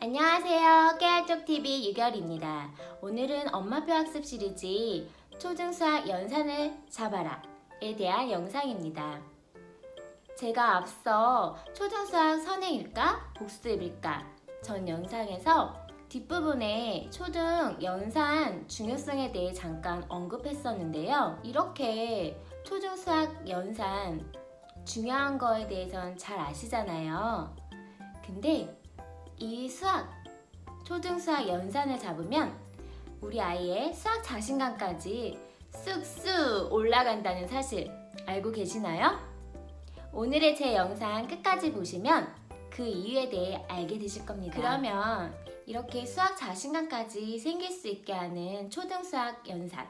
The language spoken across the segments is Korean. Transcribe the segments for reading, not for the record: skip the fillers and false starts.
안녕하세요. 깨알쪽TV 유결입니다. 오늘은 엄마표 학습 시리즈 초등수학 연산을 잡아라에 대한 영상입니다. 제가 앞서 초등수학 선행일까? 복습일까? 전 영상에서 뒷부분에 초등 연산 중요성에 대해 잠깐 언급했었는데요. 이렇게 초등수학 연산 중요한 거에 대해서는 잘 아시잖아요. 근데 이 초등수학 연산을 잡으면 우리 아이의 수학 자신감까지 쑥쑥 올라간다는 사실 알고 계시나요? 오늘의 제 영상 끝까지 보시면 그 이유에 대해 알게 되실 겁니다. 그러면 이렇게 수학 자신감까지 생길 수 있게 하는 초등수학 연산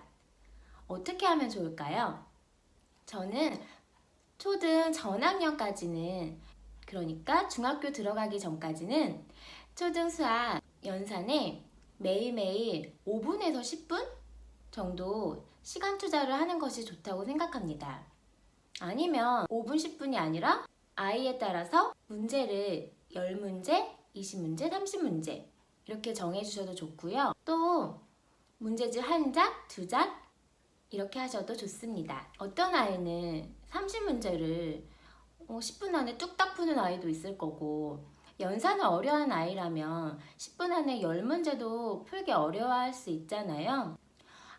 어떻게 하면 좋을까요? 저는 초등 전학년까지는, 그러니까 중학교 들어가기 전까지는 초등 수학 연산에 매일매일 5분에서 10분 정도 시간 투자를 하는 것이 좋다고 생각합니다. 아니면 5분, 10분이 아니라 아이에 따라서 문제를 10문제, 20문제, 30문제 이렇게 정해주셔도 좋고요. 또 문제집 1장, 2장 이렇게 하셔도 좋습니다. 어떤 아이는 30문제를 10분 안에 뚝딱 푸는 아이도 있을 거고, 연산을 어려워하는 아이라면 10분 안에 10문제도 풀기 어려워할 수 있잖아요.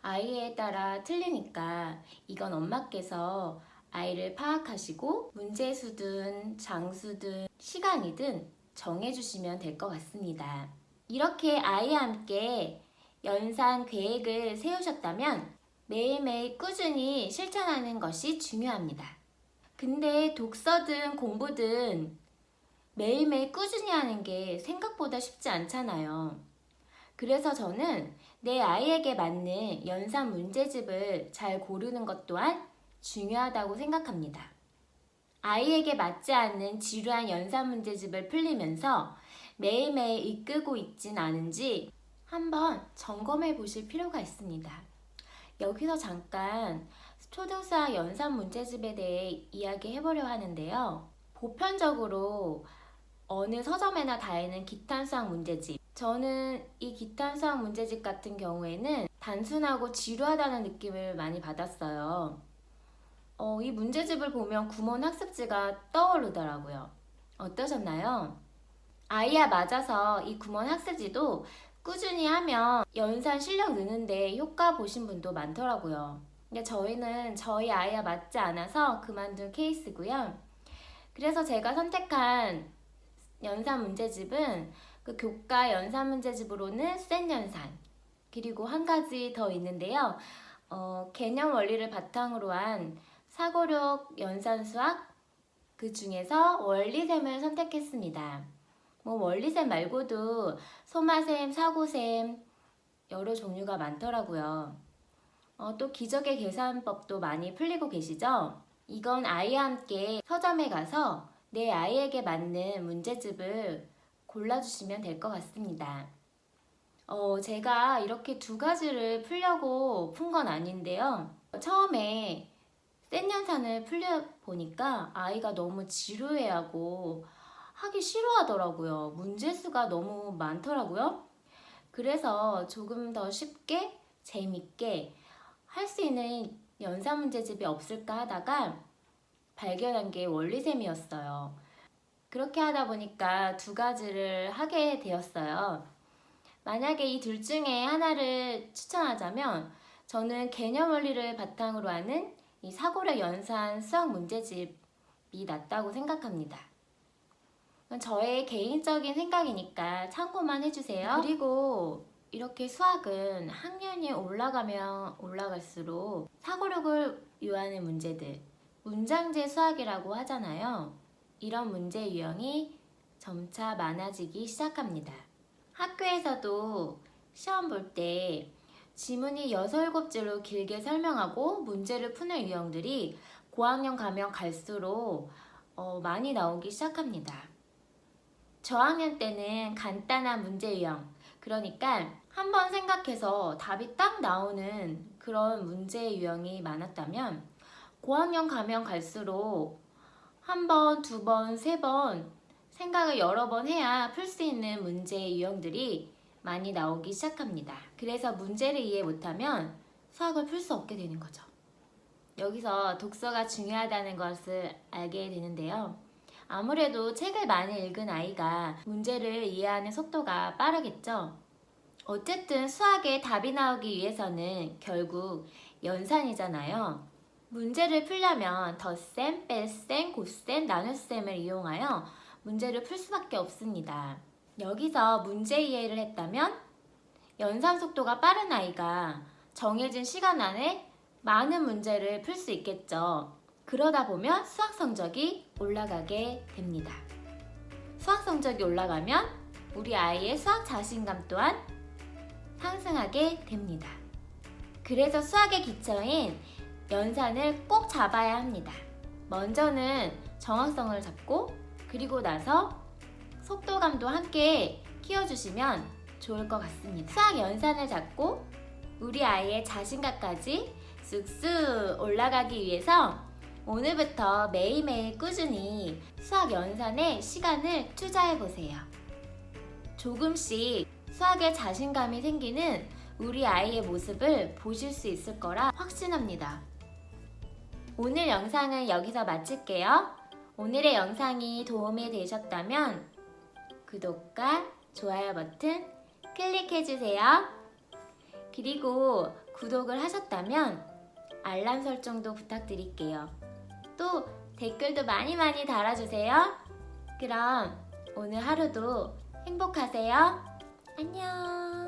아이에 따라 틀리니까 이건 엄마께서 아이를 파악하시고 문제수든 장수든 시간이든 정해주시면 될 것 같습니다. 이렇게 아이와 함께 연산 계획을 세우셨다면 매일매일 꾸준히 실천하는 것이 중요합니다. 근데 독서든 공부든 매일매일 꾸준히 하는 게 생각보다 쉽지 않잖아요. 그래서 저는 내 아이에게 맞는 연산 문제집을 잘 고르는 것 또한 중요하다고 생각합니다. 아이에게 맞지 않는 지루한 연산 문제집을 풀리면서 매일매일 이끌고 있진 않은지 한번 점검해 보실 필요가 있습니다. 여기서 잠깐 초등수학 연산 문제집에 대해 이야기해 보려 하는데요. 보편적으로 어느 서점에나 다 있는 기탄 수학 문제집, 저는 이 기탄 수학 문제집 같은 경우에는 단순하고 지루하다는 느낌을 많이 받았어요. 이 문제집을 보면 구몬 학습지가 떠오르더라고요. 어떠셨나요? 아이와 맞아서 이 구몬 학습지도 꾸준히 하면 연산 실력 느는데 효과 보신 분도 많더라고요. 근데 저희는 저희 아이와 맞지 않아서 그만둔 케이스고요. 그래서 제가 선택한 연산 문제집은 그 교과 연산 문제집으로는 센 연산, 그리고 한 가지 더 있는데요. 개념 원리를 바탕으로 한 사고력 연산 수학, 그 중에서 원리셈을 선택했습니다. 원리셈 말고도 소마셈, 사고셈 여러 종류가 많더라고요. 또 기적의 계산법도 많이 풀리고 계시죠? 이건 아이와 함께 서점에 가서 내 아이에게 맞는 문제집을 골라주시면 될 것 같습니다. 제가 이렇게 두 가지를 풀려고 푼 건 아닌데요. 처음에 센 연산을 풀려보니까 아이가 너무 지루해하고 하기 싫어하더라고요. 문제수가 너무 많더라고요. 그래서 조금 더 쉽게 재밌게 할 수 있는 연산 문제집이 없을까 하다가 발견한 게 원리셈이었어요. 그렇게 하다 보니까 두 가지를 하게 되었어요. 만약에 이 둘 중에 하나를 추천하자면 저는 개념 원리를 바탕으로 하는 이 사고력 연산 수학 문제집이 낫다고 생각합니다. 저의 개인적인 생각이니까 참고만 해주세요. 그리고 이렇게 수학은 학년이 올라가면 올라갈수록 사고력을 요하는 문제들, 문장제 수학이라고 하잖아요. 이런 문제 유형이 점차 많아지기 시작합니다. 학교에서도 시험 볼 때 지문이 6, 7줄로 길게 설명하고 문제를 푸는 유형들이 고학년 가면 갈수록 많이 나오기 시작합니다. 저학년 때는 간단한 문제 유형, 그러니까 한번 생각해서 답이 딱 나오는 그런 문제 유형이 많았다면 고학년 가면 갈수록 한 번, 두 번, 세 번 생각을 여러 번 해야 풀 수 있는 문제의 유형들이 많이 나오기 시작합니다. 그래서 문제를 이해 못하면 수학을 풀 수 없게 되는 거죠. 여기서 독서가 중요하다는 것을 알게 되는데요. 아무래도 책을 많이 읽은 아이가 문제를 이해하는 속도가 빠르겠죠. 어쨌든 수학에 답이 나오기 위해서는 결국 연산이잖아요. 문제를 풀려면 덧셈, 뺄셈, 곱셈, 나눗셈을 이용하여 문제를 풀 수밖에 없습니다. 여기서 문제 이해를 했다면 연산 속도가 빠른 아이가 정해진 시간 안에 많은 문제를 풀 수 있겠죠. 그러다 보면 수학 성적이 올라가게 됩니다. 수학 성적이 올라가면 우리 아이의 수학 자신감 또한 상승하게 됩니다. 그래서 수학의 기초인 연산을 꼭 잡아야 합니다. 먼저는 정확성을 잡고 그리고 나서 속도감도 함께 키워주시면 좋을 것 같습니다. 수학 연산을 잡고 우리 아이의 자신감까지 쑥쑥 올라가기 위해서 오늘부터 매일매일 꾸준히 수학 연산에 시간을 투자해보세요. 조금씩 수학에 자신감이 생기는 우리 아이의 모습을 보실 수 있을 거라 확신합니다. 오늘 영상은 여기서 마칠게요. 오늘의 영상이 도움이 되셨다면 구독과 좋아요 버튼 클릭해주세요. 그리고 구독을 하셨다면 알람 설정도 부탁드릴게요. 또 댓글도 많이 달아주세요. 그럼 오늘 하루도 행복하세요. 안녕.